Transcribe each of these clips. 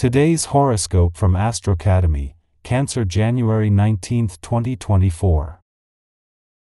Today's horoscope from Astrocademy, Cancer, January 19, 2024.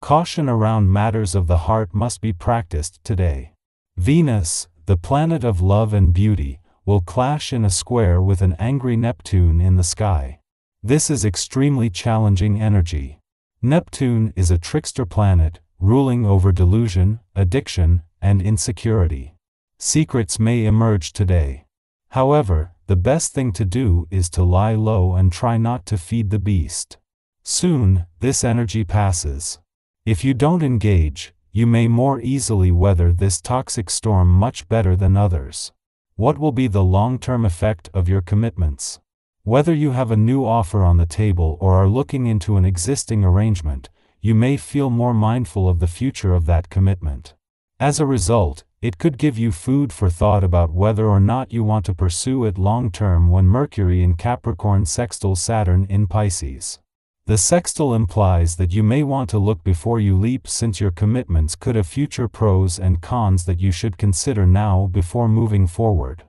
Caution around matters of the heart must be practiced today. Venus, the planet of love and beauty, will clash in a square with an angry Neptune in the sky. This is extremely challenging energy. Neptune is a trickster planet, ruling over delusion, addiction, and insecurity. Secrets may emerge today. However, the best thing to do is to lie low and try not to feed the beast. Soon, this energy passes. If you don't engage, you may more easily weather this toxic storm much better than others. What will be the long-term effect of your commitments? Whether you have a new offer on the table or are looking into an existing arrangement, you may feel more mindful of the future of that commitment. As a result, it could give you food for thought about whether or not you want to pursue it long-term when Mercury in Capricorn sextiles Saturn in Pisces. The sextile implies that you may want to look before you leap, since your commitments could have future pros and cons that you should consider now before moving forward.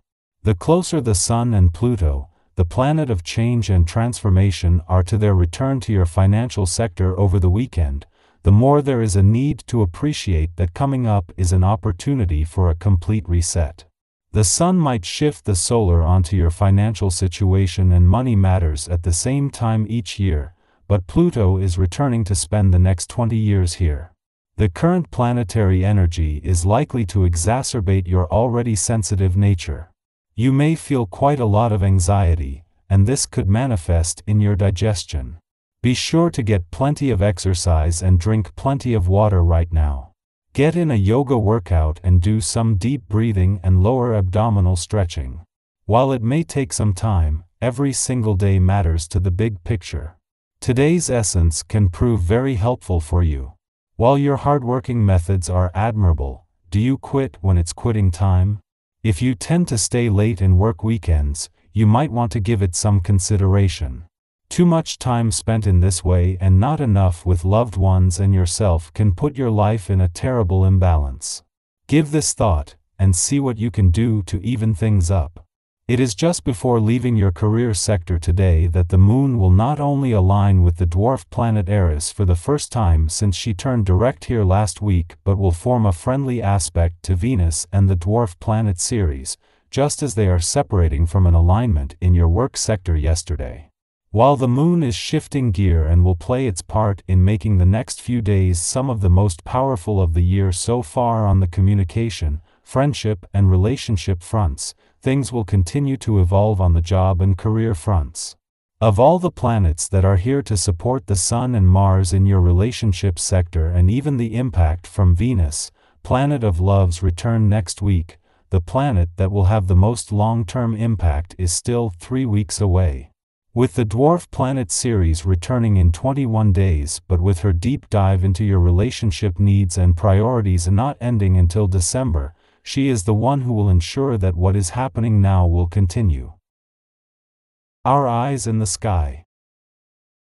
The closer the Sun and Pluto, the planet of change and transformation, are to their return to your financial sector over the weekend, the more there is a need to appreciate that coming up is an opportunity for a complete reset. The Sun might shift the solar onto your financial situation and money matters at the same time each year, but Pluto is returning to spend the next 20 years here. The current planetary energy is likely to exacerbate your already sensitive nature. You may feel quite a lot of anxiety, and this could manifest in your digestion. Be sure to get plenty of exercise and drink plenty of water right now. Get in a yoga workout and do some deep breathing and lower abdominal stretching. While it may take some time, every single day matters to the big picture. Today's essence can prove very helpful for you. While your hardworking methods are admirable, do you quit when it's quitting time? If you tend to stay late and work weekends, you might want to give it some consideration. Too much time spent in this way and not enough with loved ones and yourself can put your life in a terrible imbalance. Give this thought, and see what you can do to even things up. It is just before leaving your career sector today that the moon will not only align with the dwarf planet Eris for the first time since she turned direct here last week, but will form a friendly aspect to Venus and the dwarf planet Ceres, just as they are separating from an alignment in your work sector yesterday. While the moon is shifting gear and will play its part in making the next few days some of the most powerful of the year so far on the communication, friendship, and relationship fronts, things will continue to evolve on the job and career fronts. Of all the planets that are here to support the Sun and Mars in your relationship sector and even the impact from Venus, planet of love's return next week, the planet that will have the most long-term impact is still 3 weeks away. With the dwarf planet Ceres returning in 21 days, but with her deep dive into your relationship needs and priorities not ending until December, she is the one who will ensure that what is happening now will continue. Our eyes in the sky.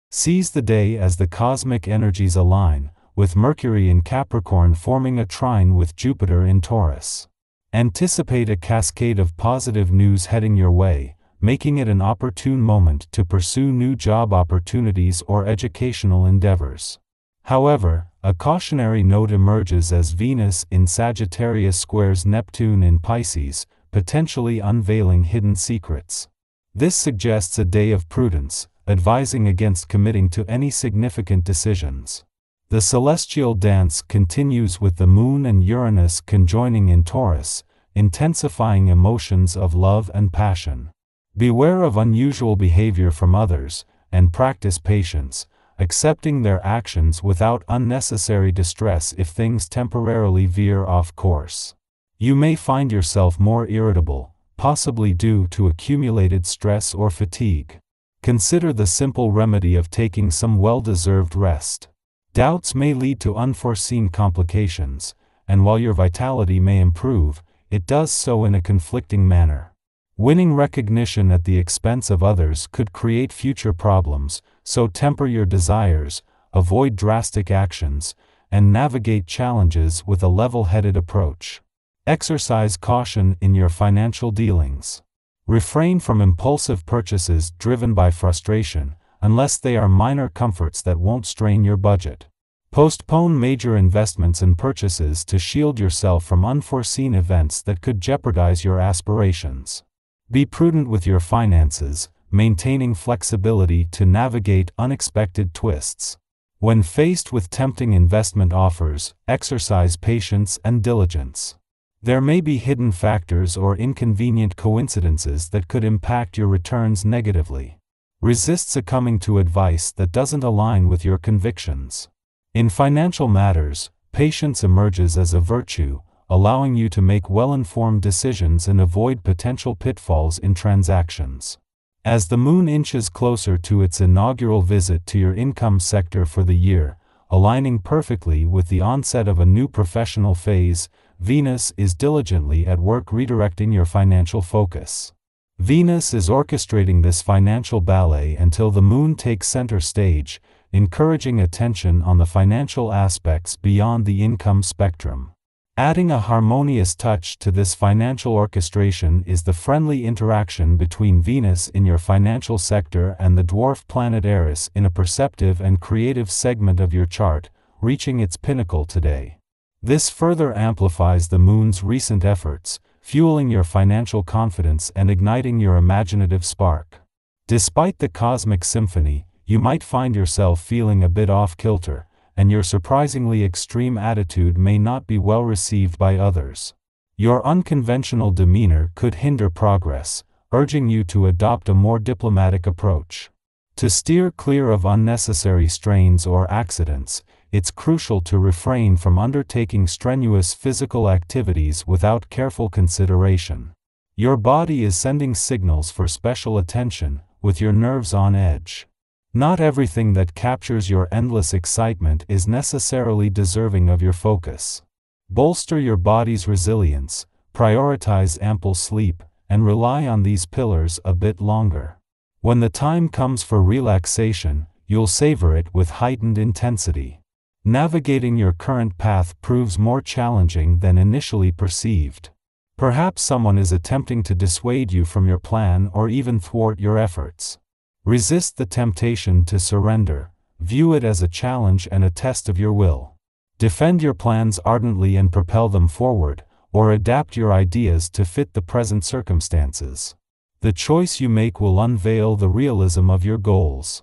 Seize the day as the cosmic energies align, with Mercury in Capricorn forming a trine with Jupiter in Taurus. Anticipate a cascade of positive news heading your way, making it an opportune moment to pursue new job opportunities or educational endeavors. However, a cautionary note emerges as Venus in Sagittarius squares Neptune in Pisces, potentially unveiling hidden secrets. This suggests a day of prudence, advising against committing to any significant decisions. The celestial dance continues with the Moon and Uranus conjoining in Taurus, intensifying emotions of love and passion. Beware of unusual behavior from others, and practice patience, accepting their actions without unnecessary distress if things temporarily veer off course. You may find yourself more irritable, possibly due to accumulated stress or fatigue. Consider the simple remedy of taking some well-deserved rest. Doubts may lead to unforeseen complications, and while your vitality may improve, it does so in a conflicting manner. Winning recognition at the expense of others could create future problems, so temper your desires, avoid drastic actions, and navigate challenges with a level-headed approach. Exercise caution in your financial dealings. Refrain from impulsive purchases driven by frustration, unless they are minor comforts that won't strain your budget. Postpone major investments and purchases to shield yourself from unforeseen events that could jeopardize your aspirations. Be prudent with your finances, maintaining flexibility to navigate unexpected twists. When faced with tempting investment offers, exercise patience and diligence. There may be hidden factors or inconvenient coincidences that could impact your returns negatively. Resist succumbing to advice that doesn't align with your convictions. In financial matters, patience emerges as a virtue, allowing you to make well-informed decisions and avoid potential pitfalls in transactions. As the moon inches closer to its inaugural visit to your income sector for the year, aligning perfectly with the onset of a new professional phase, Venus is diligently at work redirecting your financial focus. Venus is orchestrating this financial ballet until the moon takes center stage, encouraging attention on the financial aspects beyond the income spectrum. Adding a harmonious touch to this financial orchestration is the friendly interaction between Venus in your financial sector and the dwarf planet Eris in a perceptive and creative segment of your chart, reaching its pinnacle today. This further amplifies the moon's recent efforts, fueling your financial confidence and igniting your imaginative spark. Despite the cosmic symphony, you might find yourself feeling a bit off-kilter, and your surprisingly extreme attitude may not be well received by others. Your unconventional demeanor could hinder progress, urging you to adopt a more diplomatic approach. To steer clear of unnecessary strains or accidents, it's crucial to refrain from undertaking strenuous physical activities without careful consideration. Your body is sending signals for special attention, with your nerves on edge. Not everything that captures your endless excitement is necessarily deserving of your focus. Bolster your body's resilience, prioritize ample sleep, and rely on these pillars a bit longer. When the time comes for relaxation, you'll savor it with heightened intensity. Navigating your current path proves more challenging than initially perceived. Perhaps someone is attempting to dissuade you from your plan or even thwart your efforts. Resist the temptation to surrender, view it as a challenge and a test of your will. Defend your plans ardently and propel them forward, or adapt your ideas to fit the present circumstances. The choice you make will unveil the realism of your goals.